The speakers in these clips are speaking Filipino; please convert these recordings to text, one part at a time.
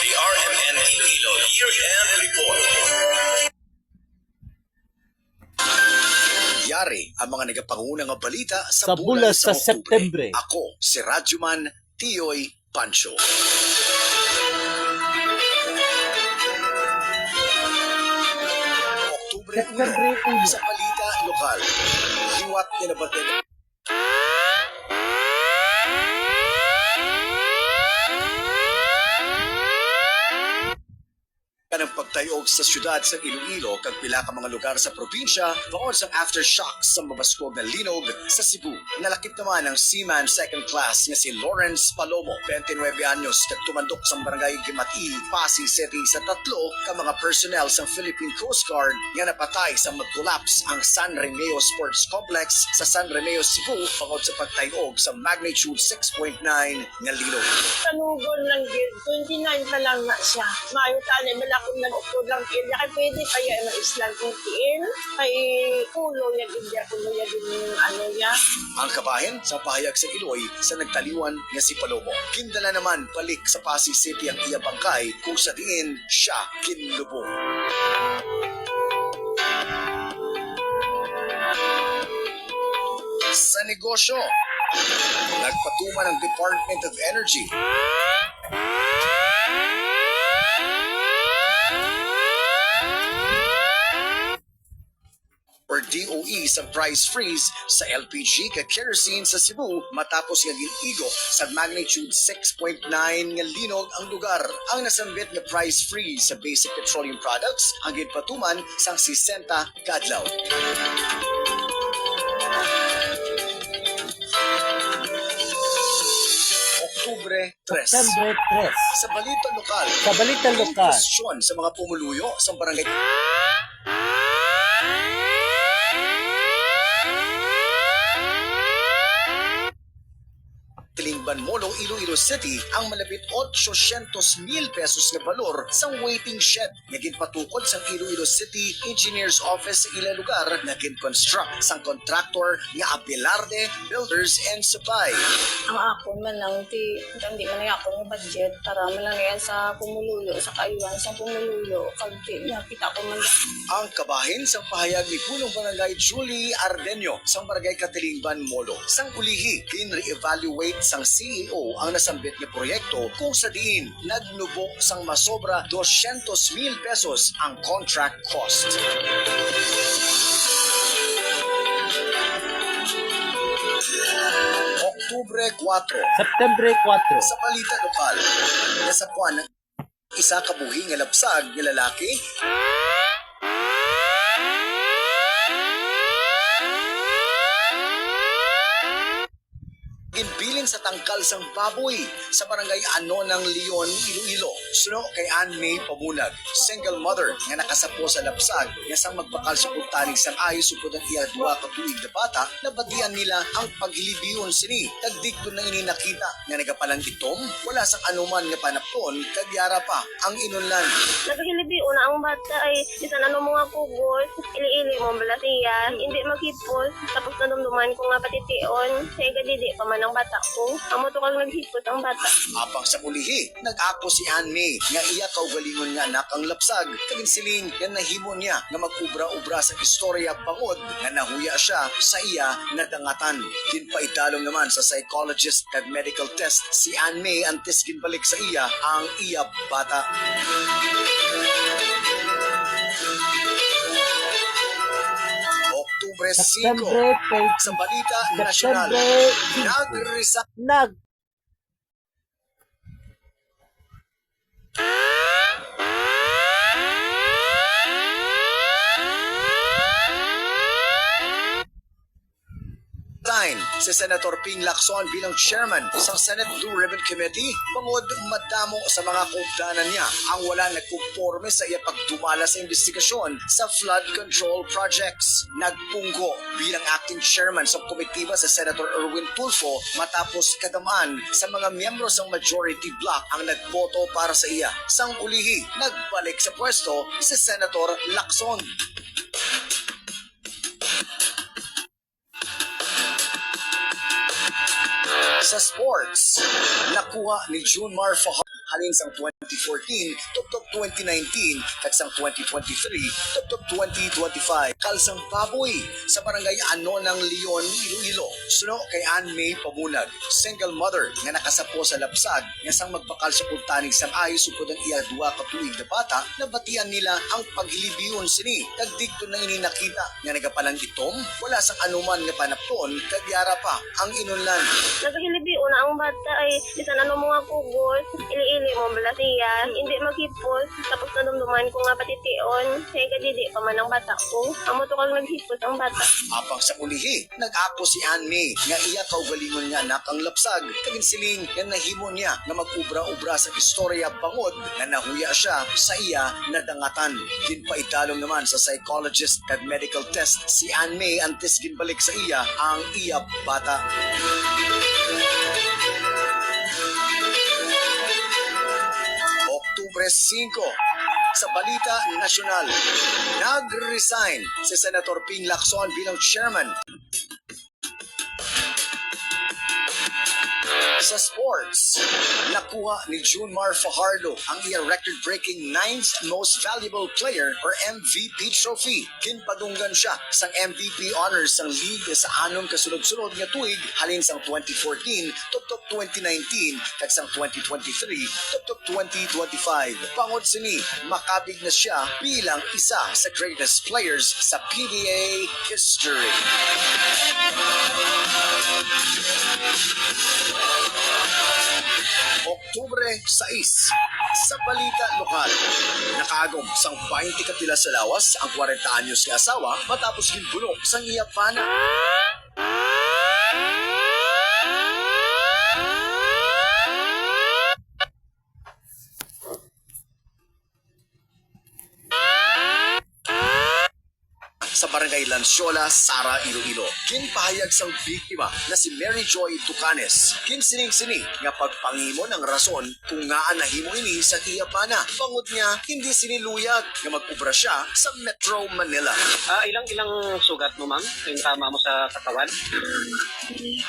The RMN Iloilo Year-End Report. Yari ang mga nagapangunang balita sa bulan sa Septembre. Ako si Radyoman Tioy Pancho. Oktubre 1 sa balita lokal. Liwat ninabatid ng pagtayog sa syudad sa Iloilo kag pila ka mga lugar sa probinsya bangod sa aftershocks sa mabaskog na linog sa Cebu. Nalakip naman ang seaman second class nga si Lawrence Palomo, 29 anyos, kag tumandok sa barangay Gimati, Pasig City sa tatlo ka mga personnel sa Philippine Coast Guard nga napatay sa mag-collapse ang San Remeo Sports Complex sa San Remeo, Cebu bangod sa pagtayog sa magnitude 6.9 nga linog. Kanugol lang yun, 29 pa lang na siya. Mayo tanay, malaki nag-upload lang kaya kaya pwede kaya ma-islang itiin kay kulo yan India kulo yan yung ano niya. Ang kabahin sa pahayag sa Iloy sa nagtaliwan nga si Palomo. Kindala naman balik sa Pasig City ang iya bangkay kung sa diin siya kinlubong. Sa negosyo, nagpatuman ang Department of Energy or DOE sa price freeze sa LPG kag kerosene sa Cebu matapos nga giligo sa magnitude 6.9 nga linog ang lugar. Ang nasambit nga price freeze sa basic petroleum products ang ginpatuman sang 60 kadlaw. Oktubre 3. September 3. Sa balita lokal. Sa balita lokal. Kwestiyon sa mga pumuluyo sa barangay Tilingban Molo, Iloilo City ang malapit 800,000 pesos na balor sa waiting shed nga ginpatukod sa Iloilo City Engineers Office sa ilang lugar na ginconstruct sang contractor nga Abelarde Builders and Supply. Ang ako man lang hindi man nga ako ng budget para man lang yan sa pumuluyo sa kaayuan sa pumuluyo kalti nakita ko man lang. Ang kabahin sa pahayag ni Punong Barangay Julie Ardenio sa Barangay Katilingban Molo. Sang ulihi, kin-re-evaluate sang CEO ang nasambit na proyekto kung sa diin nagnubok sang masobra 200,000 pesos ang contract cost. Oktubre 4. September 4. Sa balita lokal, nasa puan ng isa kabuhi nga lapsag nga lalaki ginbilin sa tangkal sang baboy sa barangay Ano ng Leon, Iloilo. Suno kay Ann May Pamunag, single mother nga nakasapo sa lapsag nga sang magbakal sa pagtanig sang ayos supod ang iya duwa ka tuig na bata nabatian nila ang paghilibiyon sini. Tagdikto na ini nakita nga nagapalang itom wala sang anuman nga panapton kagyara pa ang inunlan. Nagahilibi una ang bata ay bisan ano mga kugos, ili-ili mo bala siya, hindi maghipos, tapos nadumduman ko nga patition, sa igadidi pa man ang bata ko. Amo to kang naghipos ang bata. Apang sa ulihi, nag-ako si Ann May nga iya kaugalingon nga anak ang lapsag. Kagin siling nga nahimo niya nga mag-ubra-ubra sa istorya bangod nga nahuya siya sa iya nadangatan. Ginpaidalong naman sa psychologist kag medical test si Ann May antes ginbalik sa iya ang iya bata. Oktubre 5 September 5. sa balita nasyonal. Nagresign Nag si Senator Ping Lacson bilang chairman sa Senate Blue Ribbon Committee bangod madamo sa mga kugdanan niya ang wala nagkuporme sa iya pagdumala sa investigasyon sa flood control projects. Nagpunggo bilang acting chairman sa komitiba sa Senator Erwin Tulfo matapos kadamaan sa mga miyembro ng majority bloc ang nagboto para sa iya. Sang ulihi, nagbalik sa pwesto si Senator Lacson. Sa sports, nakuha ni Junmar Fajardo halin sang 2014 tuptop 2019 kag sang 2023 tuptop 2025 kalsang baboy sa barangay Ano ng Leon, Iloilo. Suno kay Ann May Pamunag, single mother nga nakasapo sa lapsag nga sang magbakal sa puntanig sang ayos upod ang iya duwa ka tuig na bata na batian nila ang paghilibiyon sini kag dikto na ini nakita nga nagapalang itom wala sang anuman nga panapton kag yara pa ang inunlan. Nagahilibi una ang bata ay bisan ano mga kugos, ili-ili mo bala siya, hindi maghipos, tapos nadumduman ko nga patitiyon, kaya kadidi pa man ang bata ko. Amo to kang naghipos ang bata. Apang sa ulihi, nag-apo si Ann May nga iya kaugalingon nga anak ang lapsag kagin siling nga nahimo niya nga mag-ubra-ubra sa istorya bangod nga nahuya siya sa iya nadangatan. Ginpaidalong naman sa psychologist kag medical test si Ann May antes ginbalik sa iya ang iya bata. Oktubre 5, sa Balita Nasyonal, nag-resign si Senator Ping Lacson bilang chairman. Sa sports, nakuha ni Junmar Fajardo ang iya record-breaking 9th most valuable player or MVP trophy. Ginpadunggan siya sang MVP honors sang league sa anom kasunod-sunod nga tuig halin sang 2014 tuptop 2019 kag sang 2023 tuptop 2025. Pangod sini, makabig na siya bilang isa sa greatest players sa PBA history. Oktubre 6, sa Balita Lokal, nakaagom sang 20 kapila sa lawas ang 40 anyos nga asawa matapos ginbulong sang iya pana. Sa Barangay Lanciola, Sara, Iloilo. Ginpahayag sang biktima na si Mary Joy Tucanes. Kinsining-sini nga pagpangimo ng rason kung ngaan nahimo ini sa iya pana. Pangod niya, hindi siniluyag nga mag-ubra siya sa Metro Manila. Ilang sugat mo, ma'am? Yung tama mo sa katawan? 20?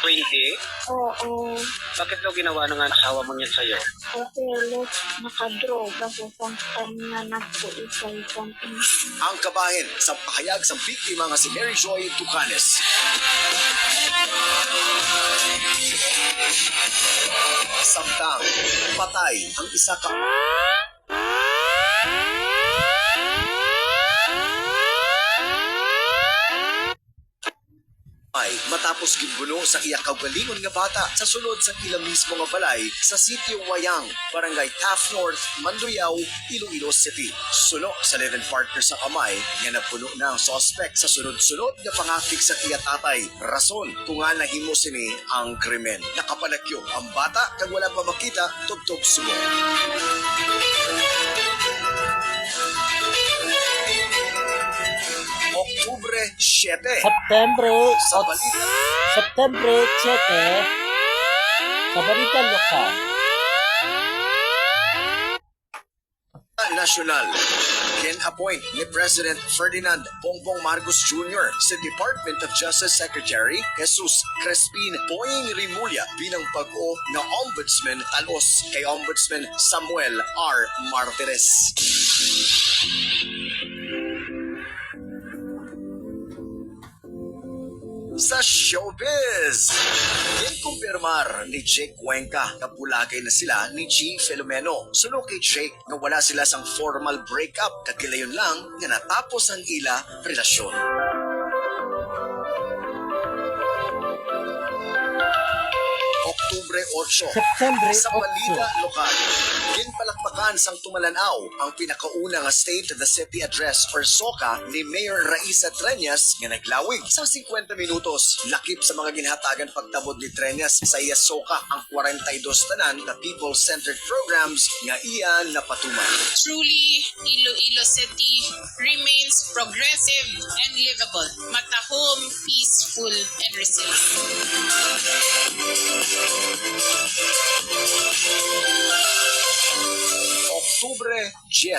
Oo. Bakit daw ginawa ng asawa mo niya sa'yo? Kasi nakadroga ko sa time na nagpuisay kong Ang kabahin sa pahayag sa biktima nga si Mary Joy Tucanes. Samtang, patay ang isa ka matapos gibuno sa iya kaugalingon nga bata sa sulod sa ila mismo nga balay sa sitio Wayang, Barangay Taft North, Mandurriao, Iloilo City. Suno sa 11 partners sa kamay nga napuno na ang suspect sa sunod-sunod nga pangakik sa iya tatay. Rason kung nga nahimo sini ang krimen. Nakapalakyo ang bata kag wala pa makita tubtob sugo. Oktubre 7. Sa balita Septembre 7, sa Balita Lokal, Nasyonal, kin-appoint ni President Ferdinand Bongbong Marcos Jr. sa Department of Justice Secretary Jesus Crespin Boying Rimulya bilang pag-o na Ombudsman talos kay Ombudsman Samuel R. Martires. Sa showbiz, kinkumpirmar ni Jake Cuenca na bulagay na sila ni G. Filomeno. Suno kay Jake na wala sila sang formal breakup kagilayon lang nga natapos ang ila relasyon. Oktubre 8, Septembre sa Balita 8. Lokal, ginpalakpakan sang Tumalanaw ang pinakauna nga State of the City Address or SOCA ni Mayor Raisa Treñas nga naglawig sa 50 minutos. Lakip sa mga ginhatagan pagtabod ni Treñas sa iya SOCA ang 42 tanan na people-centered programs nga iya napatuman. Truly, Iloilo City remains progressive and livable, matahom, peaceful, and resilient. Oktubre 10,